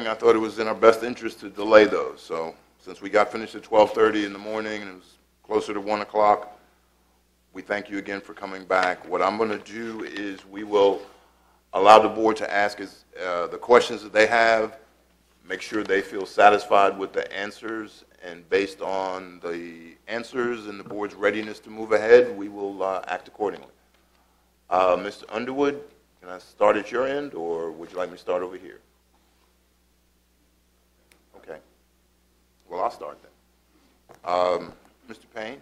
I thought it was in our best interest to delay those. So since we got finished at 12:30 in the morning and it was closer to 1 o'clock, we thank you again for coming back. What I'm going to do is we will allow the board to ask the questions that they have, make sure they feel satisfied with the answers, and based on the answers and the board's readiness to move ahead, we will act accordingly. Mr. Underwood, can I start at your end, or would you like me to start over here? Okay. Well, I'll start then. Mr. Payne?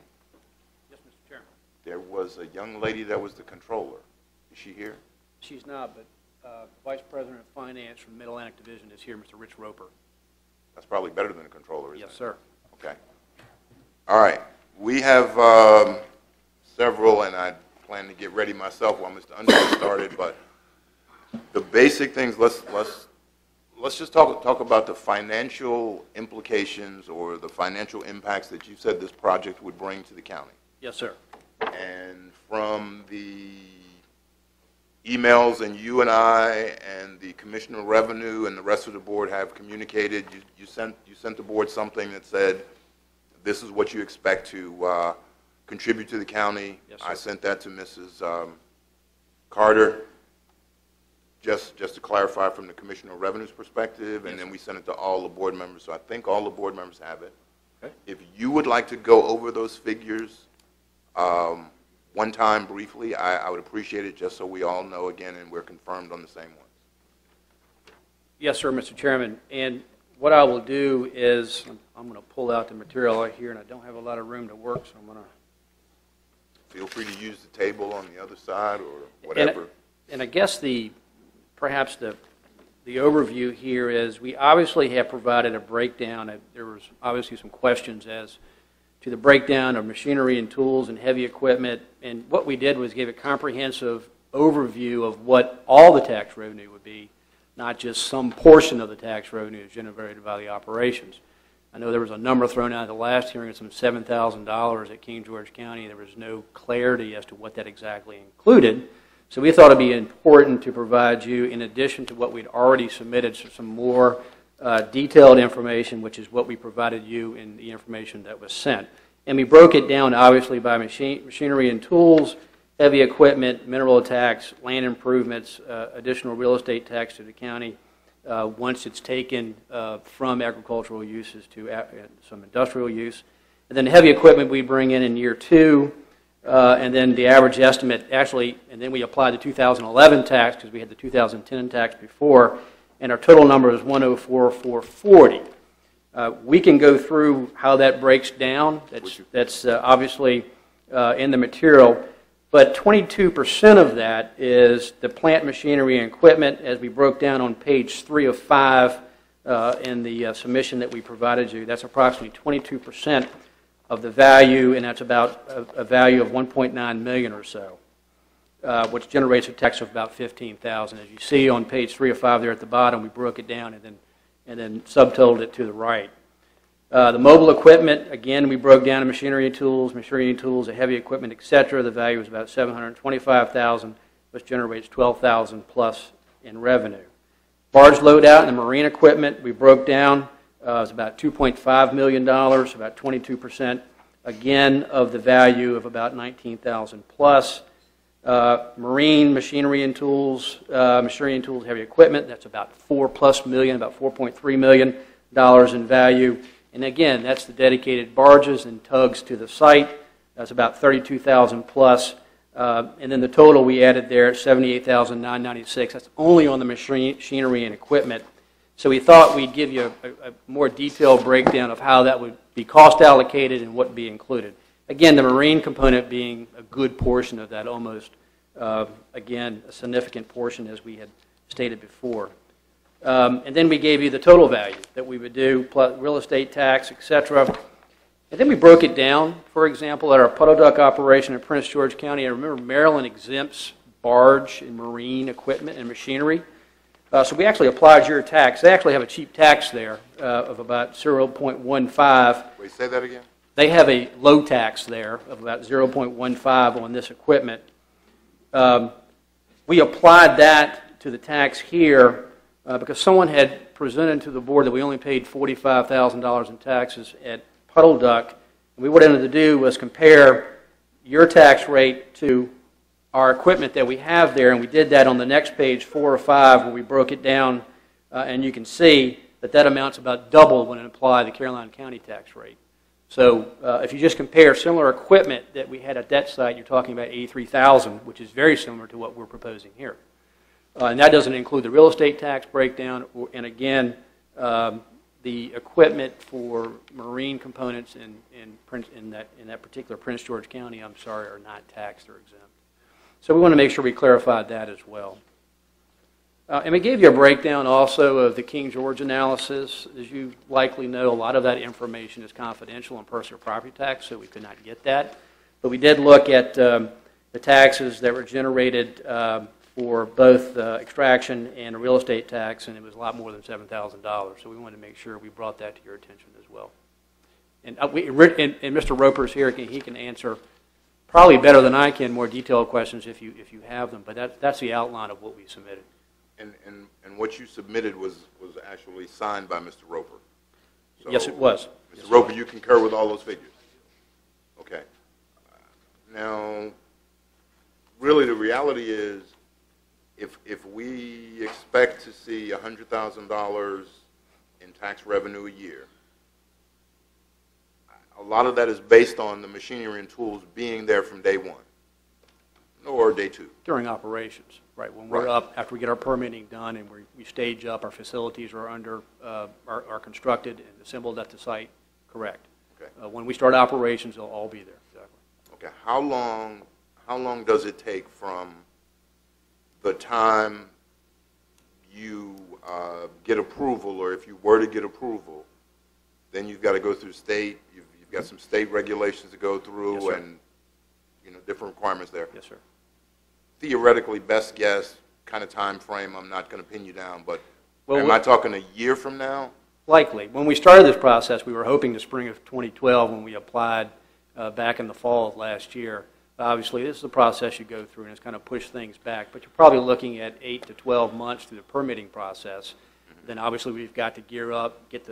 Yes, Mr. Chairman. There was a young lady that was the controller. Is she here? She's not, but Vice President of Finance from Mid-Atlantic Division is here, Mr. Rich Roper. That's probably better than a controller, isn't it? Yes, sir. Okay. All right. We have several, and I plan to get ready myself while Mr. Underwood started, but the basic things, let's just talk about the financial implications or the financial impacts that you said this project would bring to the county. Yes, sir. And from the emails, and you and I and the Commissioner of Revenue and the rest of the board have communicated, you sent the board something that said this is what you expect to contribute to the county. Yes, sir. I sent that to Mrs. Carter, just to clarify from the Commissioner of Revenue's perspective, and then we sent it to all the board members. So I think all the board members have it. Okay. If you would like to go over those figures one time briefly, I would appreciate it, just so we all know again and we're confirmed on the same ones. Yes, sir, Mr. Chairman. And what I will do is I'm going to pull out the material right here, and I don't have a lot of room to work, so I'm going to... Feel free to use the table on the other side or whatever. And I guess perhaps the overview here is we obviously have provided a breakdown. There was obviously some questions as to the breakdown of machinery and tools and heavy equipment, and what we did was give a comprehensive overview of what all the tax revenue would be, not just some portion of the tax revenue generated by the operations. I know there was a number thrown out at the last hearing of some $7,000 at King George County. There was no clarity as to what that exactly included. So we thought it would be important to provide you, in addition to what we'd already submitted, some more detailed information, which is what we provided you in the information that was sent. And we broke it down, obviously, by machinery and tools, heavy equipment, mineral tax, land improvements, additional real estate tax to the county, once it's taken from agricultural uses to some industrial use. And then the heavy equipment we bring in year 2, and then the average estimate, actually, and then we apply the 2011 tax because we had the 2010 tax before, and our total number is 104,440. We can go through how that breaks down. That's obviously in the material. But 22% of that is the plant, machinery, and equipment, as we broke down on page 3 of 5 in the submission that we provided you. That's approximately 22% of the value, and that's about a value of $1.9 million or so, which generates a tax of about $15,000. As you see on page 3 of 5 there at the bottom, we broke it down and then subtotaled it to the right. The mobile equipment, again, we broke down to machinery and tools, the heavy equipment, etc. The value is about $725,000, which generates $12,000 plus in revenue. Barge loadout and the marine equipment, we broke down. It's about $2.5 million, about 22%, again, of the value of about $19,000 plus. Marine machinery and tools, heavy equipment, that's about $4+ million, about $4.3 million in value. And again, that's the dedicated barges and tugs to the site. That's about $32,000 plus. And then the total we added there, $78,996. That's only on the machinery and equipment. So we thought we'd give you a more detailed breakdown of how that would be cost allocated and what would be included. Again, the marine component being a good portion of that, almost, again, a significant portion as we had stated before. And then we gave you the total value that we would do, plus real estate tax, etc. And then we broke it down. For example, at our puddle duck operation in Prince George County, I remember Maryland exempts barge and marine equipment and machinery. So we actually applied your tax. They actually have a cheap tax there of about 0.15. Wait, say that again? They have a low tax there of about 0.15 on this equipment. We applied that to the tax here because someone had presented to the board that we only paid $45,000 in taxes at Puddle Duck. And what we wanted to do was compare your tax rate to our equipment that we have there, and we did that on the next page, 4 or 5, where we broke it down, and you can see that that amounts about double when it applied the Caroline County tax rate. So if you just compare similar equipment that we had at that site, you're talking about $83,000, which is very similar to what we're proposing here. And that doesn't include the real estate tax breakdown, and again, the equipment for marine components in that particular Prince George County, I'm sorry, are not taxed or exempt. So we want to make sure we clarified that as well. And we gave you a breakdown also of the King George analysis. As you likely know, a lot of that information is confidential on personal property tax, so we could not get that. But we did look at the taxes that were generated for both extraction and a real estate tax, and it was a lot more than $7,000. So we wanted to make sure we brought that to your attention as well. And Mr. Roper's here; he can answer probably better than I can more detailed questions if you have them. But that's the outline of what we submitted. And what you submitted was actually signed by Mr. Roper. So, yes, it was. Mr. Roper, you concur with all those figures? Okay. Now, really, the reality is, if we expect to see $100,000 in tax revenue a year, a lot of that is based on the machinery and tools being there from day one or day two. During operations, right? When we're up, after we get our permitting done and we stage up, our facilities are are constructed and assembled at the site, correct. Okay. When we start operations, they'll all be there, exactly. Okay. How long does it take from the time you get approval, or if you were to get approval, then you've got to go through state, you've got some state regulations to go through, yes, and different requirements there. Yes, sir. Theoretically, best guess kind of time frame, I'm not going to pin you down, but well, am I talking a year from now? Likely. When we started this process, we were hoping the spring of 2012 when we applied back in the fall of last year. Obviously, this is a process you go through, and it's kind of pushed things back, but you're probably looking at 8 to 12 months through the permitting process. Then obviously we've got to gear up, get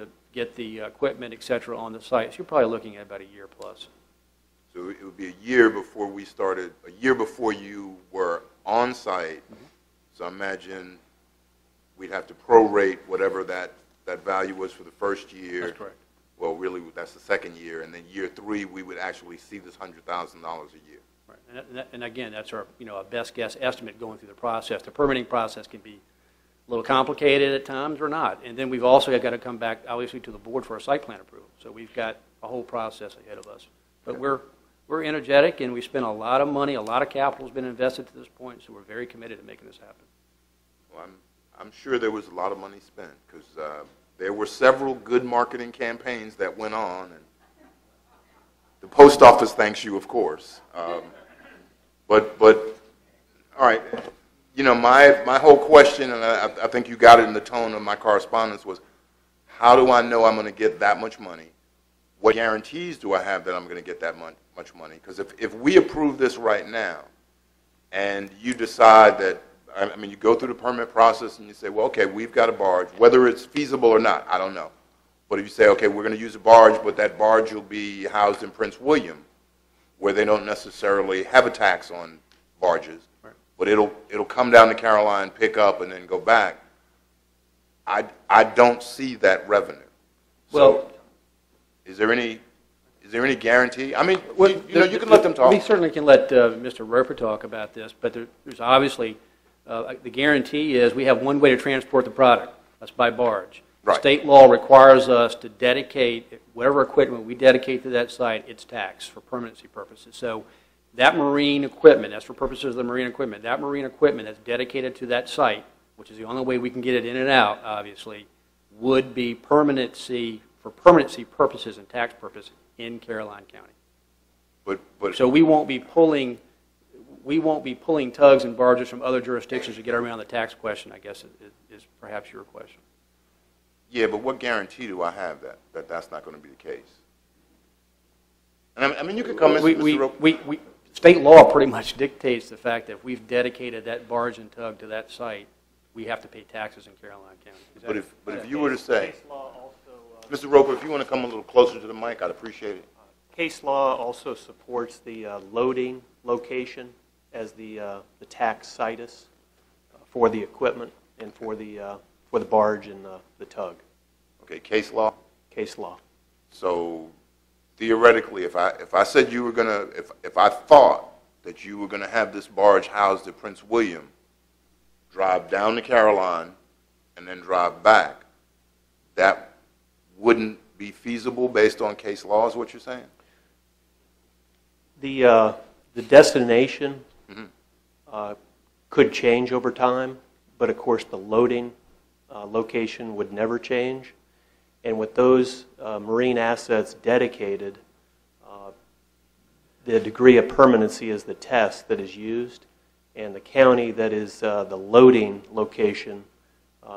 the equipment, et cetera, on the site. So you're probably looking at about a year plus. So it would be a year before we started, a year before you were on site. Mm-hmm. So I imagine we'd have to prorate whatever that value was for the first year. That's correct. Well, really, that's the second year, and then year 3 we would actually see this $100,000 a year. Right, and again, that's our a best guess estimate going through the process. The permitting process can be a little complicated at times or not, and then we've also got to come back obviously to the board for a site plan approval. So we've got a whole process ahead of us, but okay. We're energetic, and we spent a lot of money, a lot of capital has been invested to this point, so we're very committed to making this happen. Well, I'm sure there was a lot of money spent, because there were several good marketing campaigns that went on, and the post office thanks you, of course. But all right, my whole question, and I think you got it in the tone of my correspondence, was how do I know I'm going to get that much money? What guarantees do I have that I'm going to get that much money? Because if we approve this right now, and you decide that, I mean, you go through the permit process and you say, well, okay, we've got a barge, whether it's feasible or not, I don't know. But if you say, okay, we're going to use a barge, but that barge will be housed in Prince William, where they don't necessarily have a tax on barges, right, but it'll come down to Caroline, pick up, and then go back. I don't see that revenue. Well, so, is there any guarantee? I mean, you can let them talk. We certainly can let Mr. Roper talk about this, but there's obviously the guarantee is we have one way to transport the product. That's by barge. Right. State law requires us to dedicate whatever equipment we dedicate to that site, it's taxed for permanency purposes. So that marine equipment, that's for purposes of the marine equipment, that marine equipment that's dedicated to that site, which is the only way we can get it in and out, obviously, would be permanency for permanency purposes and tax purposes in Caroline County. But so we won't be pulling tugs and barges from other jurisdictions to get around the tax question, I guess is perhaps your question. Yeah, but what guarantee do I have that that's not going to be the case? And I mean, you could come in, Mr. State law pretty much dictates the fact that if we've dedicated that barge and tug to that site, we have to pay taxes in Caroline County. But if you were to say, Case law also, Mr. Roper, if you want to come a little closer to the mic, I'd appreciate it. case law also supports the loading location as the tax situs for the equipment and for the barge and the tug. Okay, case law. Case law. So theoretically, if I said you were gonna, if I thought that you were gonna have this barge housed at Prince William, drive down to Caroline, and then drive back, that wouldn't be feasible based on case law, is what you're saying? The destination could change over time, but of course the loading location would never change. And with those marine assets dedicated, the degree of permanency is the test that is used, and the county that is the loading location,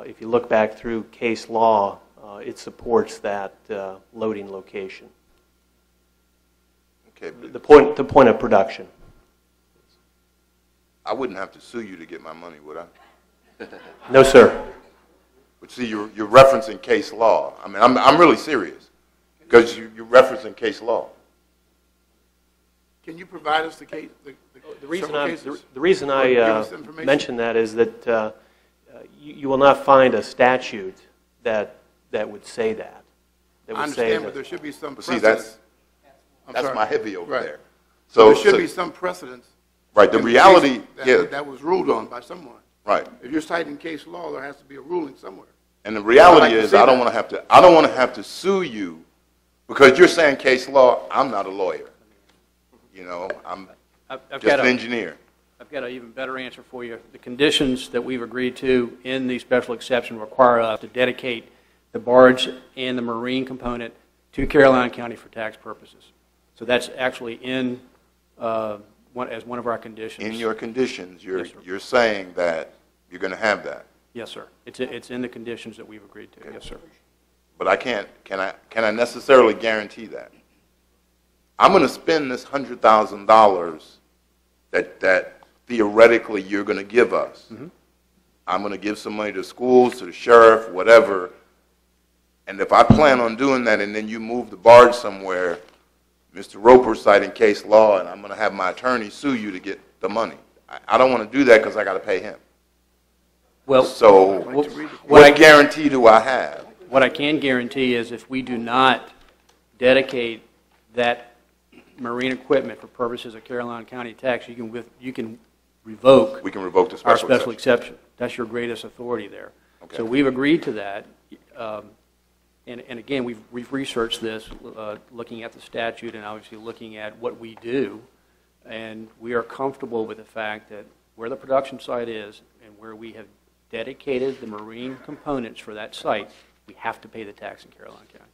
if you look back through case law, it supports that loading location. Okay, The point of production. I wouldn't have to sue you to get my money, would I? No, sir. But see, you're referencing case law. I mean, I'm really serious, because you're referencing case law. Can you provide us the case? The reason several I cases? the reason Or give I us information? mention that is that you will not find a statute that would say that. That I would say understand, but that. there should be some But see, precedent. I'm that's sorry. my heavy over Right. there. So there should be some precedence. right. The in reality, case yeah, that was ruled on by someone. right. If you're citing case law, there has to be a ruling somewhere. And the reality I'd like to is, see I don't that. want to have to. I don't want to have to sue you, because you're saying case law. I'm not a lawyer. You know, I'm I've just got an a, engineer. I've got an even better answer for you. The conditions that we've agreed to in the special exception require us to dedicate the barge and the marine component to Caroline County for tax purposes. So that's actually in as one of our conditions. In your conditions, Yes, sir. you're saying that you're going to have that. Yes, sir. It's in the conditions that we've agreed to. Yes, sir. But I can't. Can I necessarily guarantee that? I'm going to spend this $100,000 that theoretically you're going to give us. Mm-hmm. I'm going to give some money to schools, to the sheriff, whatever. And if I plan on doing that, and then you move the barge somewhere, Mr. Roper citing case law, and I'm going to have my attorney sue you to get the money. I don't want to do that because I got to pay him. Well, So what what guarantee do I have? What I can guarantee is if we do not dedicate that marine equipment for purposes of Caroline County tax, you can revoke We can revoke the our special special exception. exception. That's your greatest authority there. Okay. So we've agreed to that. And again, we've researched this, looking at the statute and obviously looking at what we do. And we are comfortable with the fact that where the production site is and where we have dedicated the marine components for that site, we have to pay the tax in Caroline County.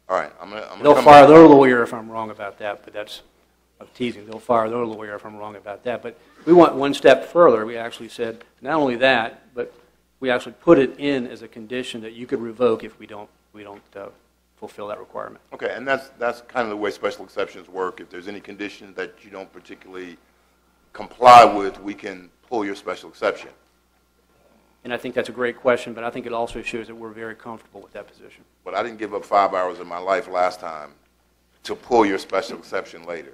All right, I'm gonna They'll come fire back. their lawyer if I'm wrong about that, but that's, I'm teasing. They'll fire their lawyer if I'm wrong about that. But we went one step further. We actually said, not only that, but we actually put it in as a condition that you could revoke if we don't fulfill that requirement. Okay, and that's kind of the way special exceptions work. If there's any condition that you don't particularly comply with, we can pull your special exception. And I think that's a great question, but I think it also shows that we're very comfortable with that position. But I didn't give up 5 hours of my life last time to pull your special exception later.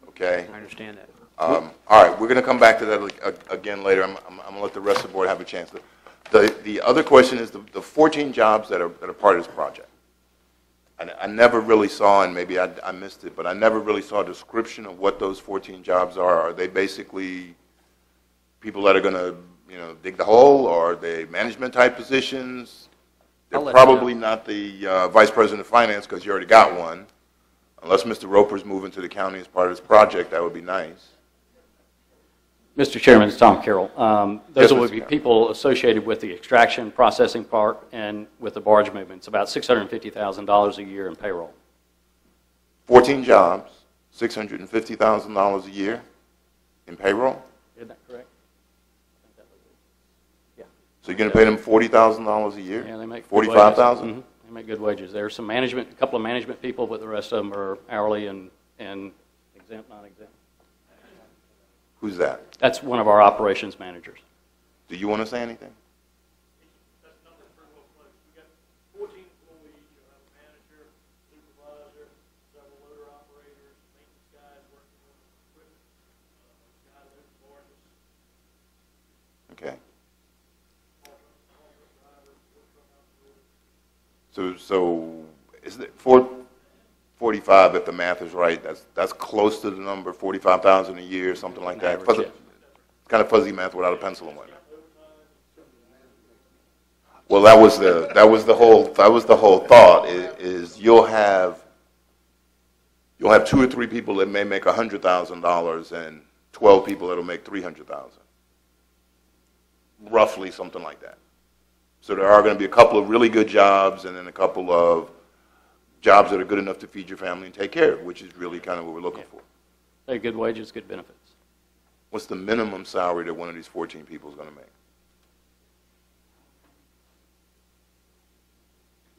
Okay? I understand that. All right, we're going to come back to that again later. I'm going to let the rest of the board have a chance. The other question is the 14 jobs that are part of this project. I never really saw, and maybe I missed it, but I never really saw a description of what those 14 jobs are. Are they basically people that are going to, dig the hole, or are they management type positions? They're I'll let you probably not the vice president of finance, because you already got one. Unless Mr. Roper's moving to the county as part of this project, that would be nice. Mr. Chairman, it's Tom Carroll. Yes, Those Mr. would be Carroll. people associated with the extraction processing part and with the barge movement. It's about $650,000 a year in payroll. 14 jobs, $650,000 a year in payroll? Isn't that correct? So you're going to pay them $40,000 a year? Yeah, they make good wages. $45,000? Mhm. They make good wages. There's some management, a couple of management people, but the rest of them are hourly and exempt, non-exempt. Who's that? That's one of our operations managers. Do you want to say anything? That's number pretty well close. We got 14 employees. You'll have a manager, supervisor, several loader operators, maintenance guys working on equipment, guy that opens barges, Okay. haul truck drivers, work truck operators. So is it 45, if the math is right, that's close to the number, 45,000 a year, something like that? Average, Fuzzy, yeah. kind of fuzzy math without a pencil and whatnot. Well, that was the whole thought is you'll have 2 or 3 people that may make $100,000 and 12 people that'll make $300,000. Roughly something like that. So there are going to be a couple of really good jobs and then a couple of jobs that are good enough to feed your family and take care of, which is really kind of what we're looking for. Hey, good wages, good benefits. What's the minimum salary that one of these 14 people is going to make?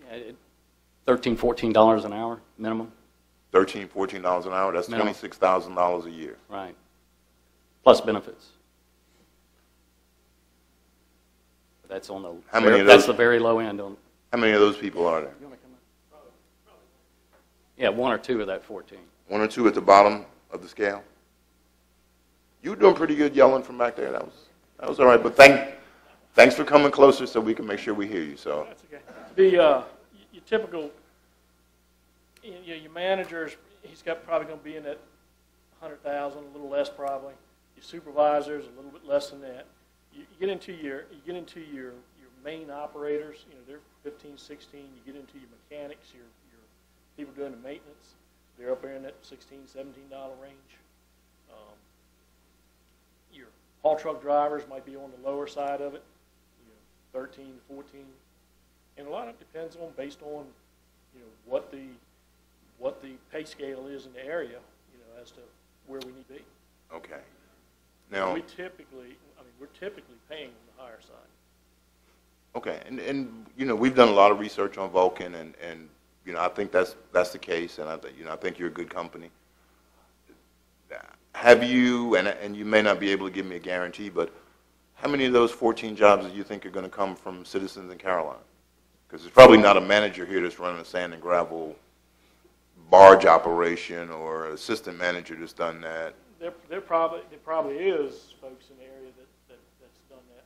Yeah, $13, $14 an hour minimum, $13, $14 an hour, that's Minimum. $26,000 a year. right? Plus benefits. That's on the, How many of that's those- the very low end on, How many of those people are there? yeah, 1 or 2 of that 14. 1 or 2 at the bottom of the scale? You were doing pretty good yelling from back there. That was all right. But thanks for coming closer so we can make sure we hear you. So That's okay. Your typical, your manager's, he's probably going to be in that 100,000, a little less probably. Your supervisors, a little bit less than that. You get into your main operators, they're 15, 16. You get into your mechanics, your people doing the maintenance, they're up there in that $16, $17 range. Your haul truck drivers might be on the lower side of it, 13, 14. And a lot of it depends on, based on, what the pay scale is in the area, as to where we need to be. okay. Now We're typically paying on the higher side. okay, and we've done a lot of research on Vulcan, and I think that's the case, and I think you're a good company. Have you, and you may not be able to give me a guarantee, but how many of those 14 jobs do you think are going to come from citizens in Caroline? Because there's probably not a manager here that's running a sand and gravel barge operation or assistant manager that's done that. There probably is folks in the area that's done that.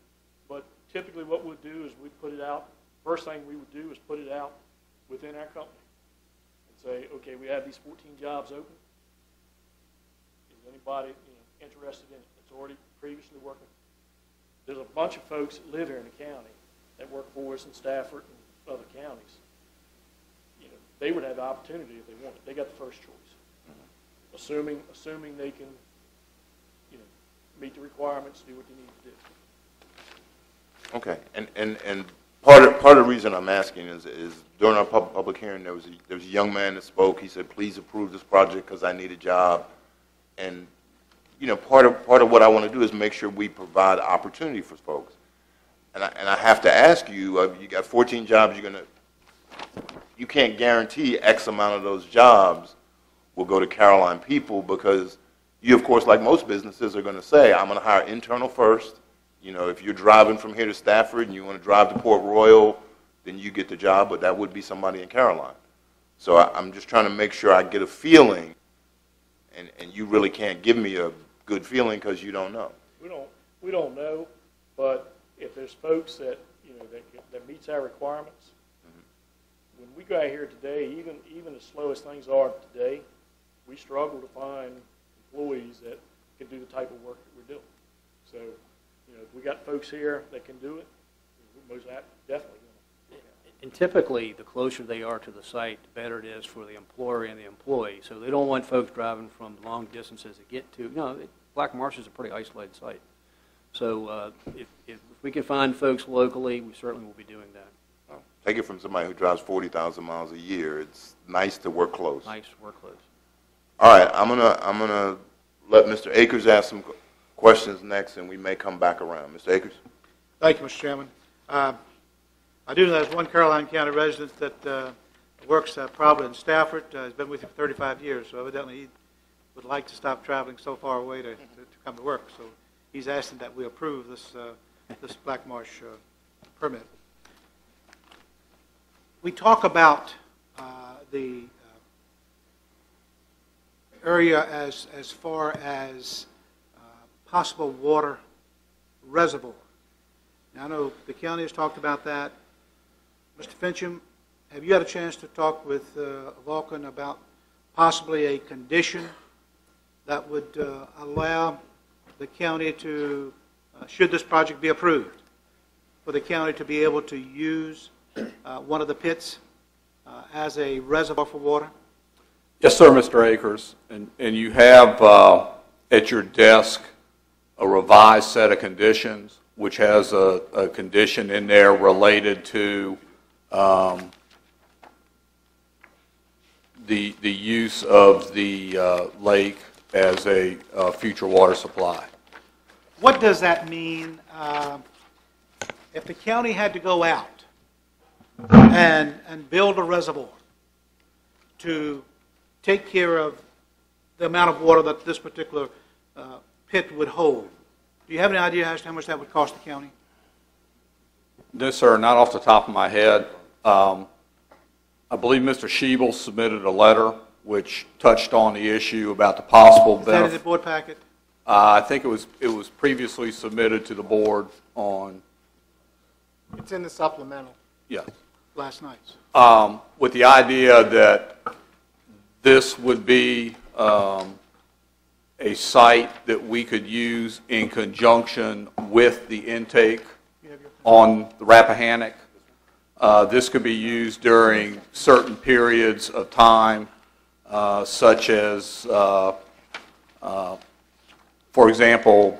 But typically what we'll do is we put it out, first thing we would do is put it out within our company and say, okay, we have these 14 jobs open. Is anybody interested in it that's already previously working? There's a bunch of folks that live here in the county that work for us in Stafford and other counties. They would have the opportunity if they wanted. They got the first choice. Assuming they can, meet the requirements, do what they need to do. Okay, and part of the reason I'm asking is during our public hearing there was a young man that spoke. He said, "Please approve this project because I need a job." And part of what I want to do is make sure we provide opportunity for folks. And I have to ask you, you got 14 jobs. You can't guarantee X amount of those jobs will go to Caroline people, because you, of course, like most businesses, are going to say, I'm going to hire internal first. If you're driving from here to Stafford and you want to drive to Port Royal, then you get the job, but that would be somebody in Caroline. So I'm just trying to make sure I get a feeling, and you really can't give me a good feeling because you don't know. We don't know, but if there's folks that that meets our requirements, when we go out here today, even as slow as things are today, we struggle to find employees that can do the type of work that we're doing. So, if we got folks here that can do it, we're most definitely going to. And typically, the closer they are to the site, the better it is for the employer and the employee. So they don't want folks driving from long distances to get to. Black Marsh is a pretty isolated site. So if we can find folks locally, we certainly will be doing that. Take it from somebody who drives 40,000 miles a year. It's nice to work close. Nice work close. All right, I'm gonna let Mr. Akers ask some questions next, and we may come back around. Mr. Akers. Thank you, Mr. Chairman. I do know there's one Caroline County resident that works probably in Stafford. He's been with you for 35 years, so evidently he would like to stop traveling so far away to come to work. So he's asking that we approve this this Black Marsh permit. We talk about the area as far as possible water reservoir. Now, I know the county has talked about that. Mr. Fincham, have you had a chance to talk with Vulcan about possibly a condition that would allow the county to, should this project be approved, for the county to be able to use one of the pits as a reservoir for water? Yes, sir, Mr. Akers. And you have at your desk a revised set of conditions, which has a condition in there related to the use of the lake as a future water supply. What does that mean if the county had to go out and build a reservoir to take care of the amount of water that this particular pit would hold? Do you have any idea as to how much that would cost the county? No, sir, not off the top of my head. I believe Mr. Schiebel submitted a letter which touched on the issue about the possible Is that in the benefit. board packet? I think it was previously submitted to the board on, It's in the supplemental. yes. Last night's. With the idea that this would be a site that we could use in conjunction with the intake on the Rappahannock. This could be used during certain periods of time, such as, for example,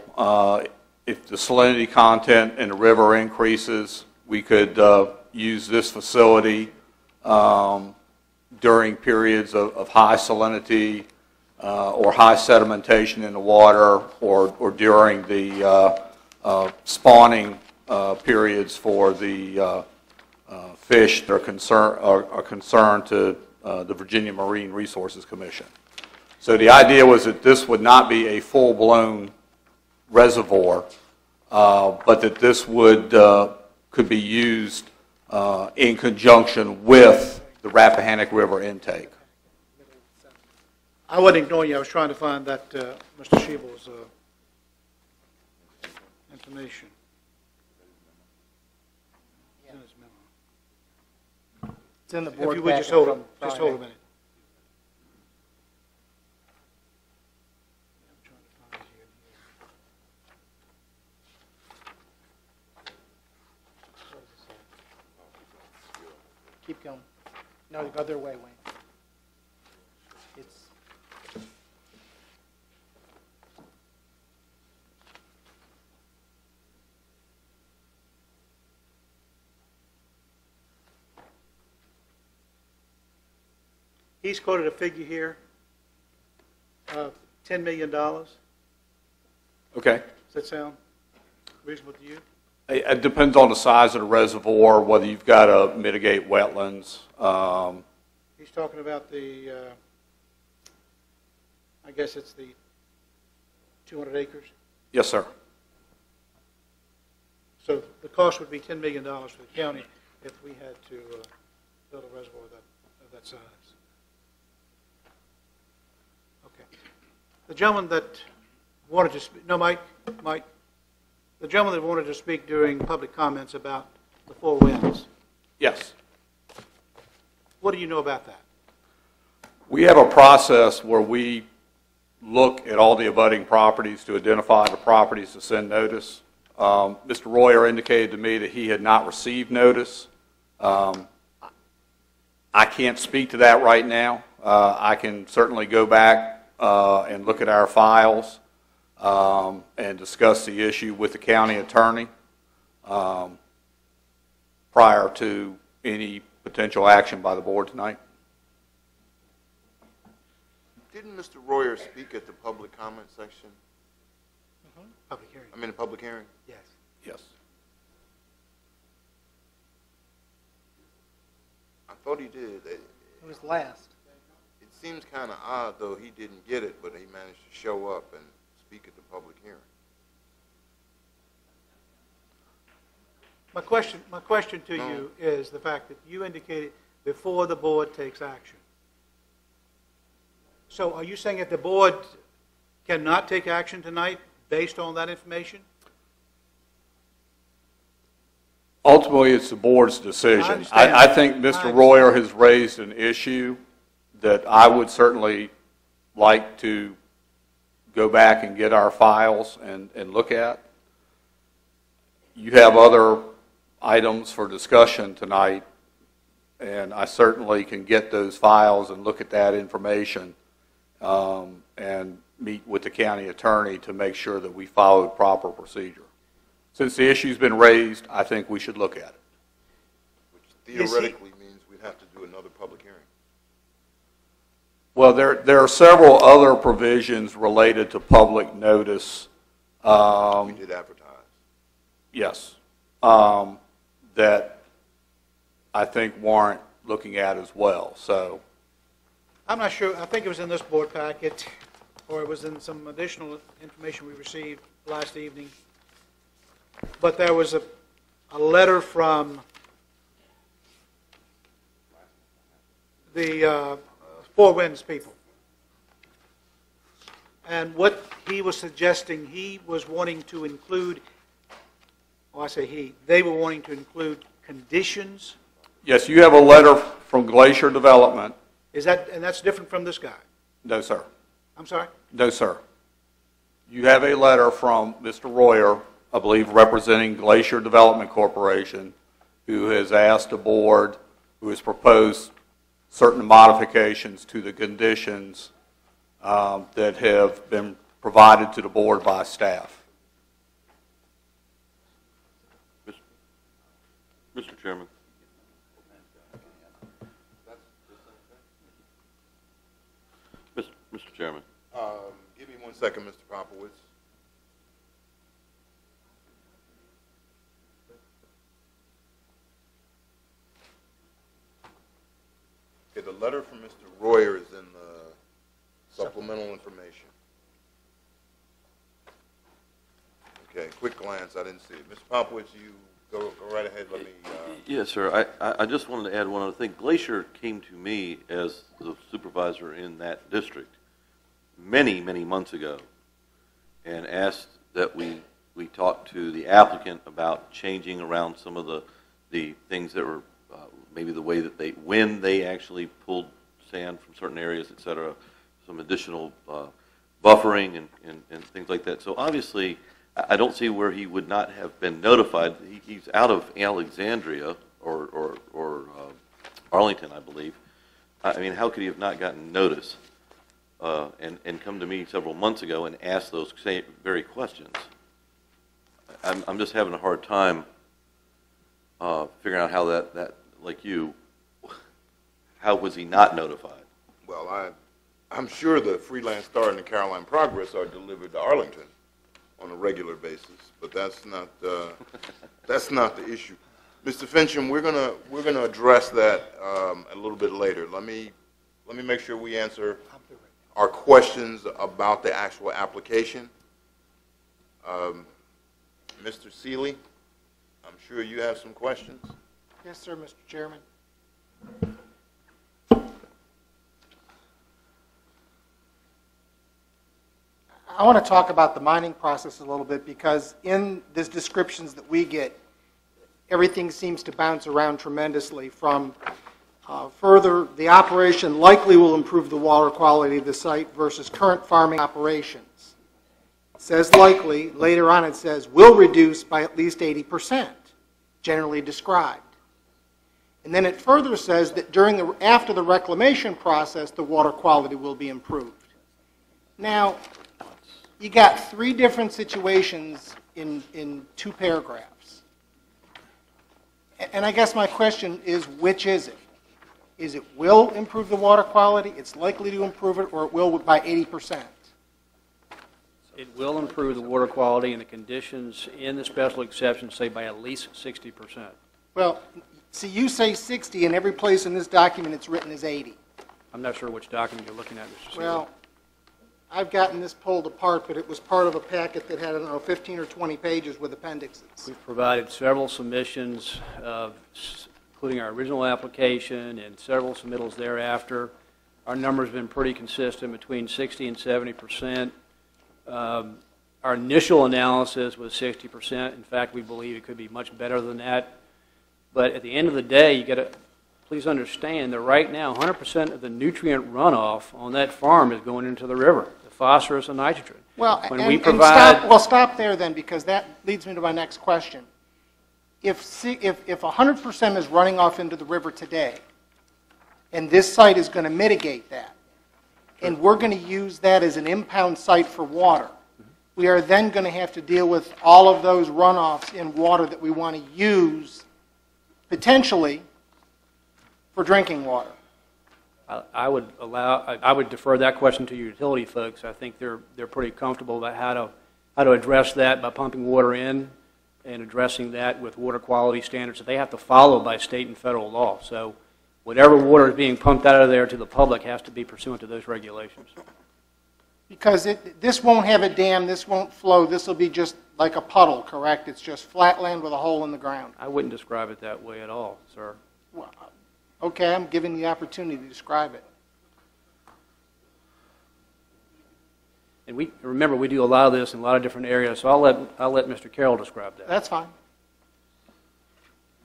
if the salinity content in the river increases, we could use this facility during periods of high salinity or high sedimentation in the water, or during the spawning periods for the fish that are concerned to the Virginia Marine Resources Commission. So the idea was that this would not be a full-blown reservoir, but that this would could be used in conjunction with the Rappahannock River intake. I wasn't ignoring you. I was trying to find that Mr. Schiebel's information. It's in his memo. It's in the If board you would just packet hold from just hold a Friday. minute. I'm trying to find it here. What does it say? Keep going. No, the other way, Wayne. It's, He's quoted a figure here of $10 million. Does Okay. that sound reasonable to you? It depends on the size of the reservoir, whether you've got to mitigate wetlands. He's talking about the, I guess it's the 200 acres. Yes, sir. So the cost would be $10 million for the county if we had to build a reservoir of that size. Okay. The gentleman that wanted to speak, no, Mike, the gentleman that wanted to speak during public comments about the four winds, Yes. what do you know about that? We have a process where we look at all the abutting properties to identify the properties to send notice. Mr. Royer indicated to me that he had not received notice. I can't speak to that right now. I can certainly go back and look at our files and discuss the issue with the county attorney prior to any potential action by the board tonight. Didn't Mr. Royer speak at the public comment section? Public hearing. I mean, the public hearing? Yes. Yes. I thought he did. it was last. It seems kind of odd, though, he didn't get it, but he managed to show up and speak at the public hearing. My question to you is the fact that you indicated before the board takes action. So are you saying that the board cannot take action tonight based on that information? Ultimately, it's the board's decision. understand. I think I Mr. understand. Royer has raised an issue that I would certainly like to go back and get our files and look at. You have other items for discussion tonight, and I certainly can get those files and look at that information and meet with the county attorney to make sure that we follow proper procedure. Since the issue's been raised, I think we should look at it. Which theoretically means we'd have to do another public hearing. Well, there are several other provisions related to public notice. We did advertise. Yes, that I think warrant looking at as well. So, I'm not sure, I think it was in this board packet, or it was in some additional information we received last evening. But there was a letter from the Four Winds people. And what he was suggesting, he was wanting to include, oh, I say he, they were wanting to include conditions. yes, you have a letter from Glacier Development. Is that, and that's different from this guy? No, sir. I'm sorry? No, sir. You have a letter from Mr. Royer, I believe representing Glacier Development Corporation, who has asked the board, who has proposed certain modifications to the conditions that have been provided to the board by staff. Mr. Chairman. Mr. Chairman. Give me 1 second, Mr. Popowitz. Okay, the letter from Mr. Royer is in the supplemental information. Okay, quick glance, I didn't see it. Mr. Popowitz, you go right ahead, let me... Yes, sir. I just wanted to add one other thing. Glacier came to me as the supervisor in that district many, many months ago and asked that we talk to the applicant about changing around some of the things that were maybe the way that when they actually pulled sand from certain areas, et cetera, some additional buffering and things like that. So obviously, I don't see where he would not have been notified. He's out of Alexandria or Arlington, I believe. I mean, how could he have not gotten notice and come to me several months ago and ask those same very questions? I'm just having a hard time figuring out how that like you, how was he not notified? Well, I'm sure the Freelance Star and the Caroline Progress are delivered to Arlington on a regular basis, but that's not the issue. Mr. Fincham, we're gonna address that a little bit later. Let me make sure we answer our questions about the actual application. Mr. Seeley, I'm sure you have some questions. Yes, sir, Mr. Chairman. I want to talk about the mining process a little bit because in these descriptions that we get, everything seems to bounce around tremendously from further, the operation likely will improve the water quality of the site versus current farming operations. It says likely, later on it says will reduce by at least 80%, generally described. And then it further says that after the reclamation process, the water quality will be improved. Now, you got three different situations in two paragraphs. And I guess my question is, which is it? Is it will improve the water quality, it's likely to improve it, or it will by 80%? It will improve the water quality, and the conditions in the special exception say by at least 60%. Well, see, you say 60, and every place in this document it's written as 80. I'm not sure which document you're looking at, Mr. Seeley. Well, I've gotten this pulled apart, but it was part of a packet that had, I don't know, 15 or 20 pages with appendixes. We've provided several submissions, including our original application and several submittals thereafter. Our number's been pretty consistent, between 60 and 70%. Our initial analysis was 60%. In fact, we believe it could be much better than that. But at the end of the day, you got to please understand that right now, 100% of the nutrient runoff on that farm is going into the river, the phosphorus and nitrogen. Well, stop there then, because that leads me to my next question. If 100% is running off into the river today, and this site is going to mitigate that, and we're going to use that as an impound site for water, we are then going to have to deal with all of those runoffs in water that we want to use potentially for drinking water. I would defer that question to your utility folks. I think they're pretty comfortable about how to address that by pumping water in and addressing that with water quality standards that they have to follow by state and federal law. So whatever water is being pumped out of there to the public has to be pursuant to those regulations. Because this won't have a dam, this won't flow, this will be just like a puddle, correct? It's just flat land with a hole in the ground. I wouldn't describe it that way at all, sir. Well, okay, I'm giving you the opportunity to describe it. And remember, we do a lot of this in a lot of different areas, so I'll let Mr. Carroll describe that. That's fine.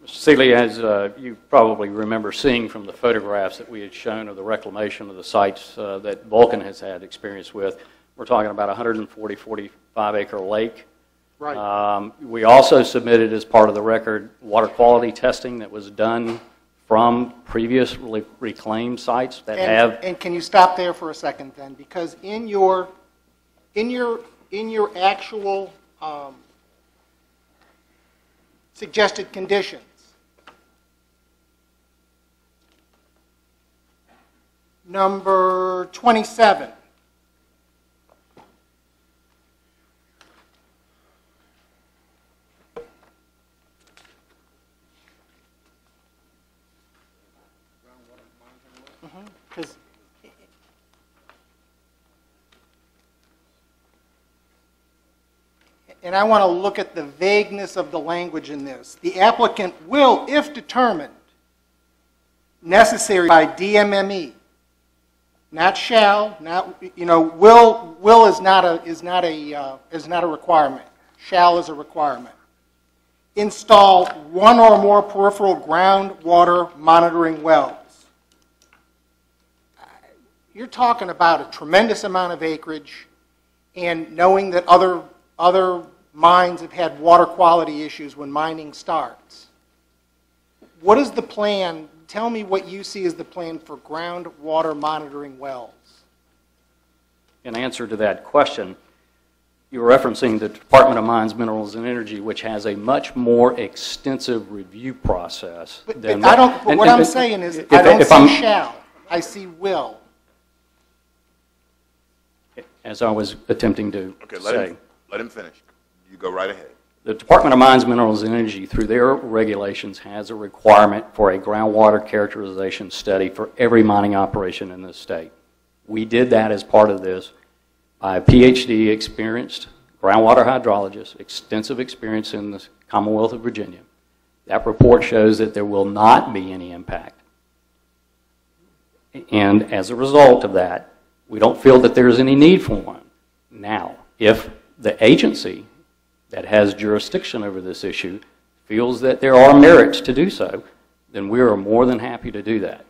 Mr. Seeley, as you probably remember seeing from the photographs that we had shown of the reclamation of the sites that Vulcan has had experience with, we're talking about a 145-acre lake. Right. We also submitted as part of the record water quality testing that was done from previous reclaimed sites that have... And can you stop there for a second then? Because in your actual suggested conditions, number 27. And I want to look at the vagueness of the language in this. The applicant will, if determined necessary by DMME, not shall, not, will is not a requirement. Shall is a requirement. Install one or more peripheral groundwater monitoring wells. You're talking about a tremendous amount of acreage, and knowing that other mines have had water quality issues when mining starts. What is the plan? Tell me what you see as the plan for groundwater monitoring wells. In answer to that question, you were referencing the Department of Mines, Minerals, and Energy, which has a much more extensive review process than... What I'm saying is, I don't see shall, I see will. As I was attempting to say. Let him finish. You go right ahead. The Department of Mines, Minerals, and Energy, through their regulations, has a requirement for a groundwater characterization study for every mining operation in the state. We did that as part of this by a PhD experienced groundwater hydrologist, extensive experience in the Commonwealth of Virginia. That report shows that there will not be any impact. And as a result of that, we don't feel that there's any need for one. Now, if the agency that has jurisdiction over this issue feels that there are merits to do so, then we are more than happy to do that.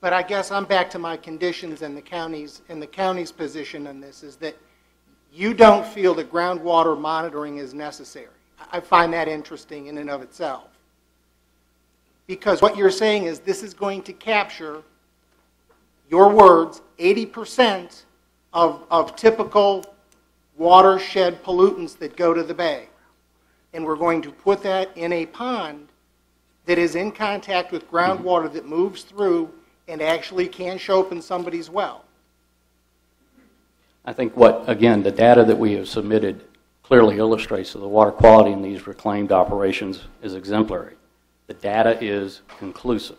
But I guess I'm back to my conditions and the county's position on this is that you don't feel that groundwater monitoring is necessary. I find that interesting in and of itself. Because what you're saying is this is going to capture, your words, 80% of typical watershed pollutants that go to the bay. And we're going to put that in a pond that is in contact with groundwater that moves through and actually can show up in somebody's well. I think again, the data that we have submitted clearly illustrates that the water quality in these reclaimed operations is exemplary. The data is conclusive.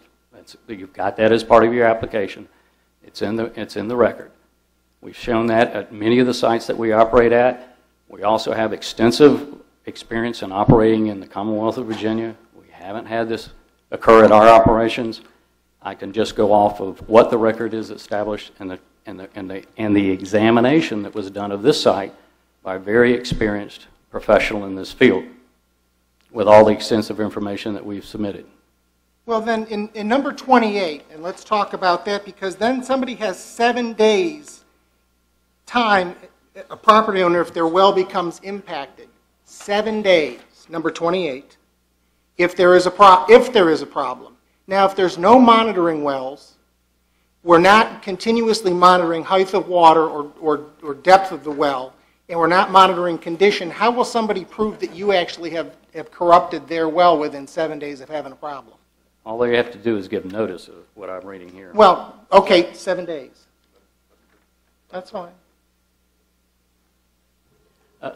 You've got that as part of your application. It's in the record. We've shown that at many of the sites that we operate at. We also have extensive experience in operating in the Commonwealth of Virginia. We haven't had this occur at our operations. I can just go off of what the record is established and the examination that was done of this site by a very experienced professional in this field with all the extensive information that we've submitted. Well, then, in number 28, and let's talk about that, because then somebody has 7 days time, a property owner, if their well becomes impacted. 7 days, number 28, if there is a problem. Now, if there's no monitoring wells, we're not continuously monitoring height of water or depth of the well, and we're not monitoring condition, how will somebody prove that you actually have corrupted their well within 7 days of having a problem? All they have to do is give notice of what I'm reading here. Well, okay, 7 days. That's fine.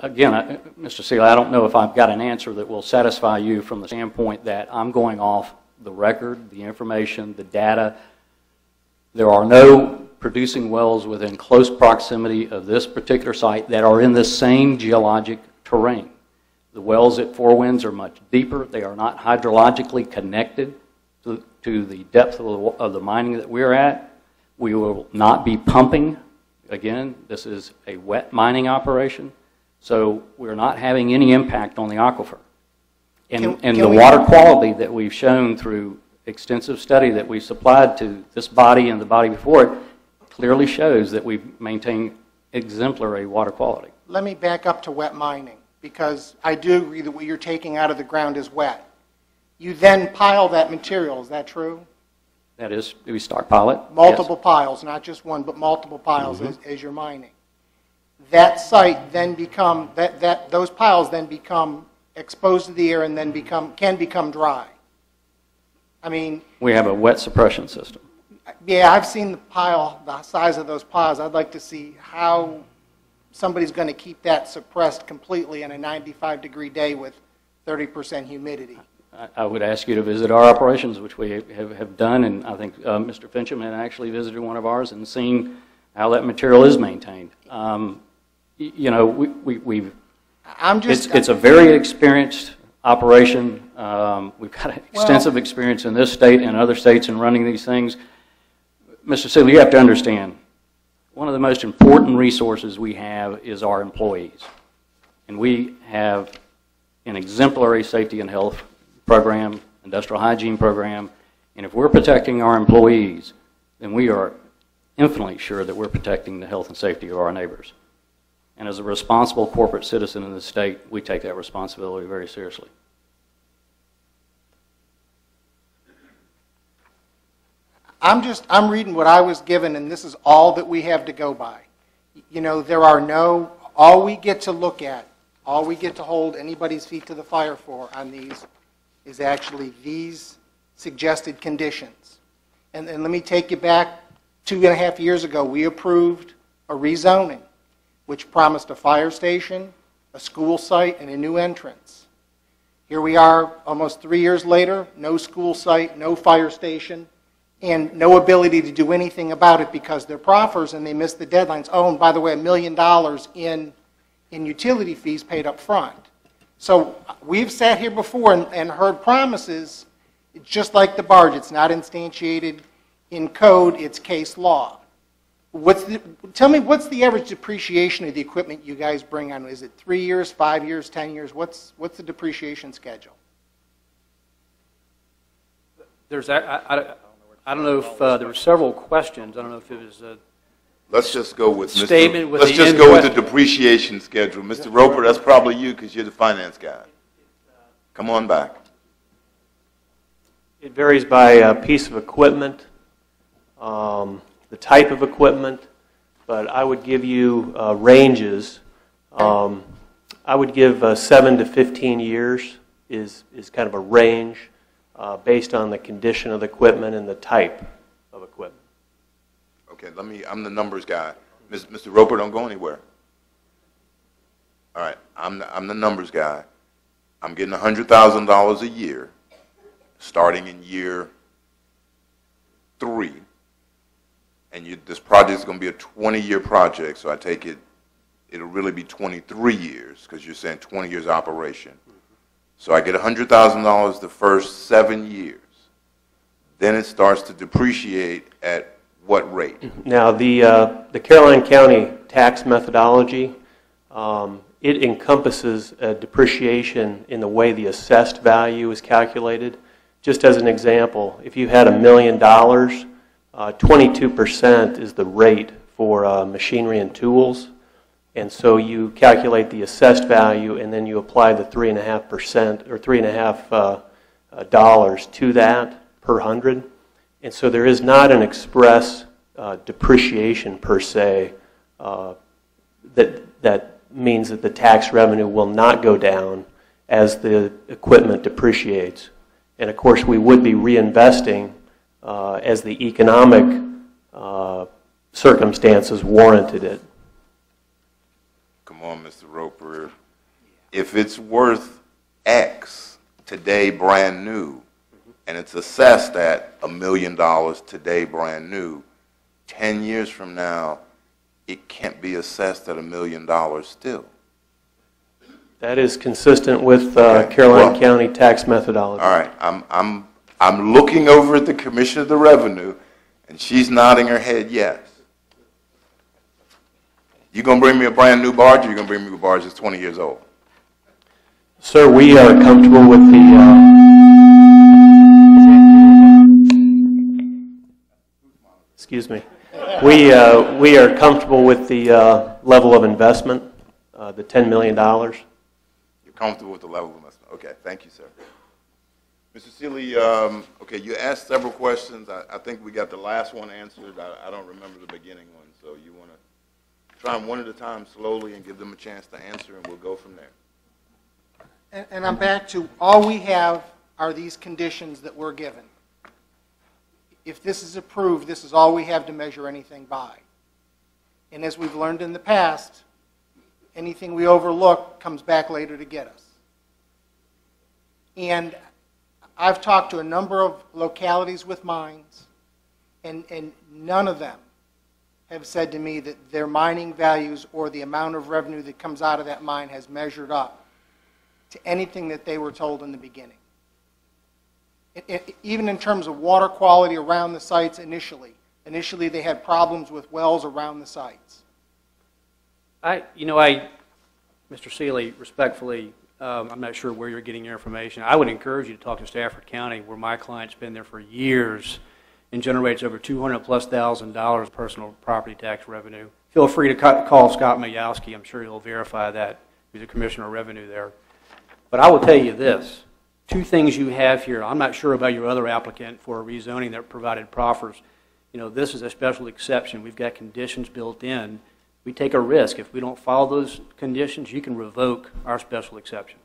Again, Mr. Seeley, I don't know if I've got an answer that will satisfy you from the standpoint that I'm going off the record, the information, the data. There are no producing wells within close proximity of this particular site that are in the same geologic terrain. The wells at Four Winds are much deeper. They are not hydrologically connected to the depth of the mining that we're at. We will not be pumping. Again, this is a wet mining operation. So we're not having any impact on the aquifer. And the water quality that we've shown through extensive study that we've supplied to this body and the body before it clearly shows that we maintain exemplary water quality. Let me back up to wet mining, because I do agree that what you're taking out of the ground is wet. You then pile that material, is that true? That is, we stockpile it. Multiple Yes. piles, not just one, but multiple piles as you're mining. That site then those piles then become exposed to the air and then can become dry. I mean, We have a wet suppression system. yeah, I've seen the size of those piles. I'd like to see how somebody's going to keep that suppressed completely in a 95-degree day with 30% humidity. I would ask you to visit our operations, which we have done, and I think Mr. Fincham had actually visited one of ours and seen how that material is maintained. You know, it's a very experienced operation. We've got extensive experience in this state and other states in running these things. Mr. Seeley, you have to understand, one of the most important resources we have is our employees. And we have an exemplary safety and health program, industrial hygiene program, and if we're protecting our employees, then we are infinitely sure that we're protecting the health and safety of our neighbors. And as a responsible corporate citizen in the state, we take that responsibility very seriously. I'm reading what I was given, and this is all that we have to go by. You know, all we get to look at, all we get to hold anybody's feet to the fire for on these is actually these suggested conditions. And let me take you back 2.5 years ago. We approved a rezoning, which promised a fire station, a school site, and a new entrance. Here we are almost 3 years later, no school site, no fire station, and no ability to do anything about it because they're proffers and they missed the deadlines. Oh, and by the way, $1 million in utility fees paid up front. So we've sat here before and heard promises, just like the barge. It's not instantiated in code, it's case law. Tell me, what's the average depreciation of the equipment you guys bring on? Is it 3 years, 5 years, 10 years? What's the depreciation schedule? I don't know if there were several questions. I don't know if it was a Let's just go with statement with let's the just end go with the question. depreciation schedule. Mr. Roper, that's probably you because you're the finance guy. Come on back. It varies by piece of equipment, the type of equipment, but I would give you ranges. I would give 7 to 15 years is kind of a range based on the condition of the equipment and the type of equipment. Okay, I'm the numbers guy. Mr. Roper, don't go anywhere. All right, I'm the numbers guy. I'm getting $100,000 a year, starting in year 3. and this project is going to be a 20-year project, so I take it, it'll really be 23 years, because you're saying 20 years operation. So I get $100,000 the first 7 years. Then it starts to depreciate at what rate? Now, the Caroline County tax methodology, it encompasses a depreciation in the way the assessed value is calculated. Just as an example, if you had $1 million, 22% is the rate for machinery and tools. And so you calculate the assessed value, and then you apply the 3.5% or $3.5 to that per 100. And so there is not an express depreciation per se that means that the tax revenue will not go down as the equipment depreciates. And of course, we would be reinvesting as the economic circumstances warranted it. Come on, Mr. Roper. If it's worth X today brand new, and it's assessed at $1 million today brand new, 10 years from now, it can't be assessed at $1 million still. That is consistent with Caroline County tax methodology. All right, I'm looking over at the Commissioner of the Revenue, and she's nodding her head yes. You gonna bring me a brand new barge, or you gonna bring me a barge that's 20 years old? Sir, we are comfortable with the. Excuse me. We are comfortable with the level of investment, the $10 million. You're comfortable with the level of investment. Okay, thank you, sir. Mr. Seeley, okay, you asked several questions. I think we got the last one answered. I don't remember the beginning one, so you want to try them one at a time slowly and give them a chance to answer, and we'll go from there. And I'm back to, all we have are these conditions that we're given. If this is approved, this is all we have to measure anything by. And as we've learned in the past, anything we overlook comes back later to get us. And I've talked to a number of localities with mines, and none of them have said to me that their mining values or the amount of revenue that comes out of that mine has measured up to anything that they were told in the beginning. Even in terms of water quality around the sites initially they had problems with wells around the sites. Mr. Seeley, respectfully, I'm not sure where you're getting your information. I would encourage you to talk to Stafford County, where my client's been there for years and generates over $200,000+ personal property tax revenue. Feel free to call Scott Majowski. I'm sure he'll verify that. He's a commissioner of revenue there. But I will tell you this. Two things you have here. I'm not sure about your other applicant for a rezoning that provided proffers. This is a special exception. We've got conditions built in. We take a risk. If we don't follow those conditions, you can revoke our special exception.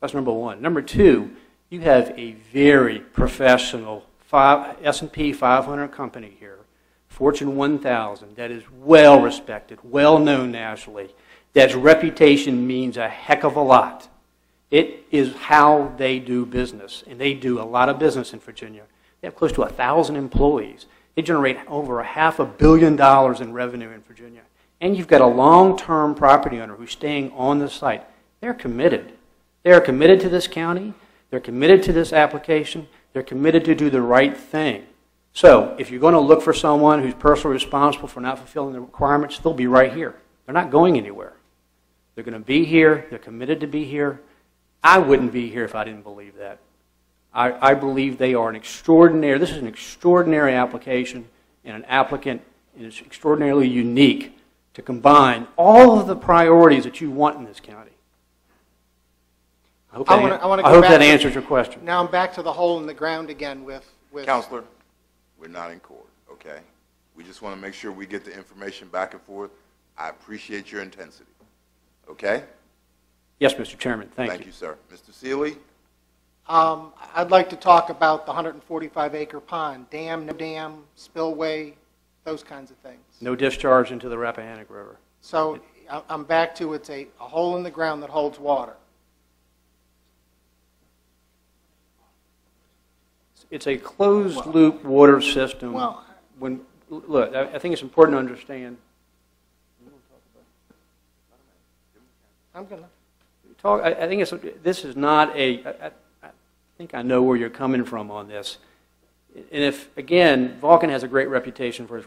That's number one. Number two, you have a very professional S&P 500 company here, Fortune 1000, that is well respected, well known nationally, that's reputation means a heck of a lot. It is how they do business, and they do a lot of business in Virginia. They have close to 1,000 employees. They generate over $500 million in revenue in Virginia. And you've got a long-term property owner who's staying on the site. They're committed. They are committed to this county. They're committed to this application. They're committed to do the right thing. So if you're going to look for someone who's personally responsible for not fulfilling the requirements, they'll be right here. They're not going anywhere. They're going to be here. They're committed to be here. I wouldn't be here if I didn't believe that. I believe they are this is an extraordinary application, and an applicant is extraordinarily unique to combine all of the priorities that you want in this county. I hope that answers your question. Now I'm back to the hole in the ground again with Counselor, we're not in court, okay? We just want to make sure we get the information back and forth. I appreciate your intensity, okay? Yes, Mr. Chairman. Thank you. Thank you, sir. Mr. Seeley? I'd like to talk about the 145-acre pond, dam, no dam, spillway, those kinds of things. No discharge into the Rappahannock River. So I'm back to it's a hole in the ground that holds water. It's a closed-loop water system. Well, when look, I think it's important to understand. I'm going to. I think this is not I think I know where you're coming from on this. And if, again, Vulcan has a great reputation for its